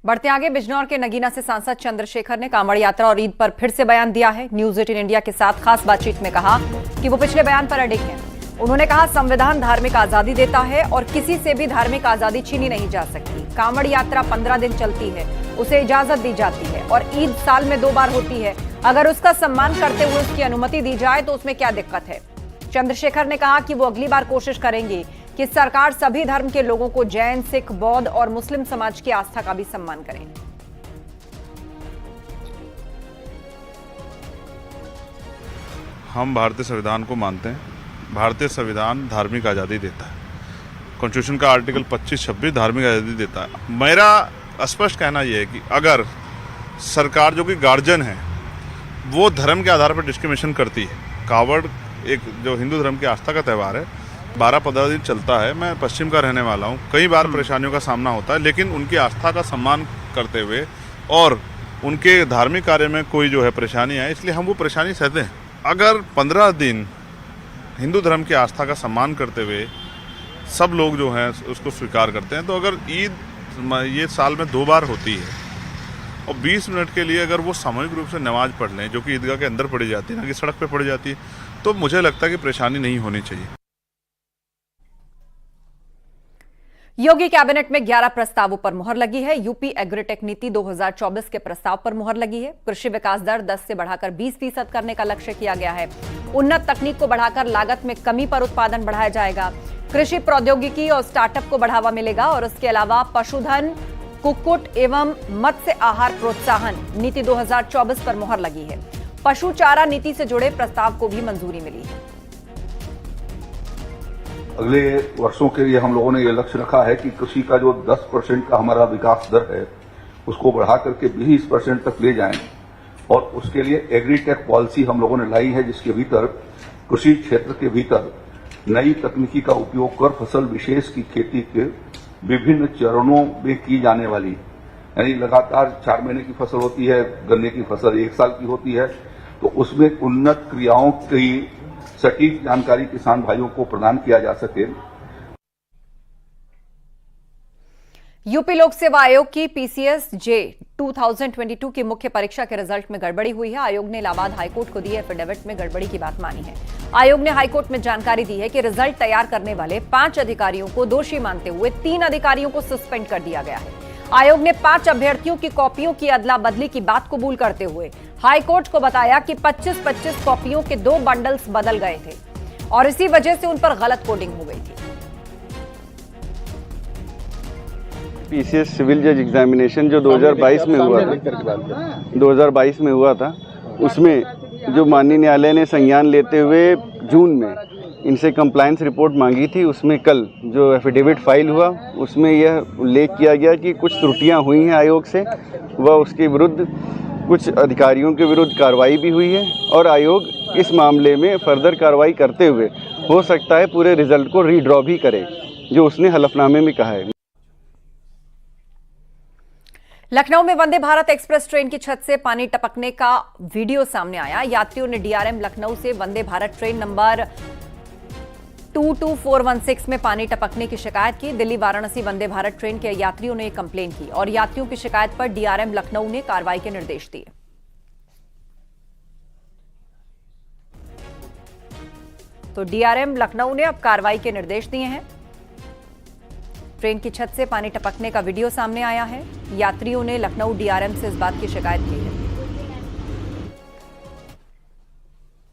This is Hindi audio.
बढ़ते आगे, बिजनौर के नगीना से सांसद चंद्रशेखर ने कांवड़ यात्रा और ईद पर फिर से बयान दिया है। न्यूज 18 इंडिया के साथ खास बातचीत में कहा कि वो पिछले बयान पर अडिग हैं। उन्होंने कहा, संविधान धार्मिक आजादी देता है और किसी से भी धार्मिक आजादी छीनी नहीं जा सकती। कांवड़ यात्रा 15 दिन चलती है, उसे इजाजत दी जाती है और ईद साल में 2 बार होती है। अगर उसका सम्मान करते हुए उसकी अनुमति दी जाए तो उसमें क्या दिक्कत है। चंद्रशेखर ने कहा कि वो अगली बार कोशिश करेंगे कि सरकार सभी धर्म के लोगों को जैन, सिख, बौद्ध और मुस्लिम समाज की आस्था का भी सम्मान करे। हम भारतीय संविधान को मानते हैं। भारतीय संविधान धार्मिक आज़ादी देता है। कॉन्स्टिट्यूशन का आर्टिकल 25-26 धार्मिक आज़ादी देता है। मेरा स्पष्ट कहना यह है कि अगर सरकार जो कि गार्जियन है वो धर्म के आधार पर डिस्क्रिमिनेशन करती है। कावड़ एक जो हिंदू धर्म की आस्था का त्यौहार है, 12-15 दिन चलता है। मैं पश्चिम का रहने वाला हूँ, कई बार परेशानियों का सामना होता है, लेकिन उनकी आस्था का सम्मान करते हुए और उनके धार्मिक कार्य में कोई जो है परेशानी है, इसलिए हम वो परेशानी सहते हैं। अगर 15 दिन हिंदू धर्म की आस्था का सम्मान करते हुए सब लोग जो हैं उसको स्वीकार करते हैं, तो अगर ईद ये साल में 2 बार होती है और 20 मिनट के लिए अगर वो सामूहिक रूप से नमाज पढ़ लें, जो कि ईदगाह के अंदर पढ़ी जाती है ना कि सड़क पे पढ़ी जाती है, तो मुझे लगता है कि परेशानी नहीं होनी चाहिए। योगी कैबिनेट में 11 प्रस्तावों पर मुहर लगी है। यूपी एग्रीटेक नीति 2024 के प्रस्ताव पर मुहर लगी है। कृषि विकास दर 10 से बढ़ाकर 20% करने का लक्ष्य किया गया है। उन्नत तकनीक को बढ़ाकर लागत में कमी पर उत्पादन बढ़ाया जाएगा। कृषि प्रौद्योगिकी और स्टार्टअप को बढ़ावा मिलेगा और इसके अलावा पशुधन, कुक्कुट एवं मत्स्य आहार प्रोत्साहन नीति 2024 पर मुहर लगी है। पशु चारा नीति से जुड़े प्रस्ताव को भी मंजूरी मिली है। अगले वर्षों के लिए हम लोगों ने ये लक्ष्य रखा है कि कृषि का जो 10% का हमारा विकास दर है उसको बढ़ा करके 20% तक ले जाएं और उसके लिए एग्रीटेक पॉलिसी हम लोगों ने लाई है, जिसके भीतर कृषि क्षेत्र के भीतर नई तकनीकी का उपयोग कर फसल विशेष की खेती के विभिन्न चरणों में की जाने वाली, यानी लगातार 4 महीने की फसल होती है, गन्ने की फसल 1 साल की होती है, तो उसमें उन्नत क्रियाओं की सटीक जानकारी किसान भाइयों को प्रदान किया जा सके। यूपी लोक सेवा आयोग की पीसीएस जे 2022 की मुख्य परीक्षा के रिजल्ट में गड़बड़ी हुई है। आयोग ने इलाहाबाद हाईकोर्ट को दिए एफिडेविट में गड़बड़ी की बात मानी है। आयोग ने हाईकोर्ट में जानकारी दी है कि रिजल्ट तैयार करने वाले 5 अधिकारियों को दोषी मानते हुए 3 अधिकारियों को सस्पेंड कर दिया गया है। आयोग ने 5 अभ्यर्थियों की कॉपियों की अदला बदली की बात कबूल करते हुए हाईकोर्ट को बताया कि 25-25 कॉपियों के 2 बंडल्स बदल गए थे और इसी वजह से उन पर गलत कोडिंग हो गई थी। पीसीएस सिविल जज एग्जामिनेशन जो 2022 में हुआ था, उसमें जो माननीय न्यायालय ने संज्ञान लेते हुए जून में इनसे कंप्लायंस रिपोर्ट मांगी थी, उसमें कल जो एफिडेविट फाइल हुआ उसमें यह उल्लेख किया गया कि कुछ त्रुटियां हुई हैं आयोग से व उसके विरुद्ध कुछ अधिकारियों के विरुद्ध कार्रवाई भी हुई है और आयोग इस मामले में फर्दर कार्रवाई करते हुए हो सकता है पूरे रिजल्ट को रीड्रॉ भी करे, जो उसने हलफनामे में कहा है। लखनऊ में वंदे भारत एक्सप्रेस ट्रेन की छत से पानी टपकने का वीडियो सामने आया। यात्रियों ने डीआरएम लखनऊ से वंदे भारत ट्रेन नंबर 22416 में पानी टपकने की शिकायत की। दिल्ली वाराणसी वंदे भारत ट्रेन के यात्रियों ने कंप्लेन की और यात्रियों की शिकायत पर डीआरएम लखनऊ ने कार्रवाई के निर्देश दिए। तो डीआरएम लखनऊ ने अब कार्रवाई के निर्देश दिए हैं। ट्रेन की छत से पानी टपकने का वीडियो सामने आया है। यात्रियों ने लखनऊ डीआरएम से इस बात की शिकायत की है।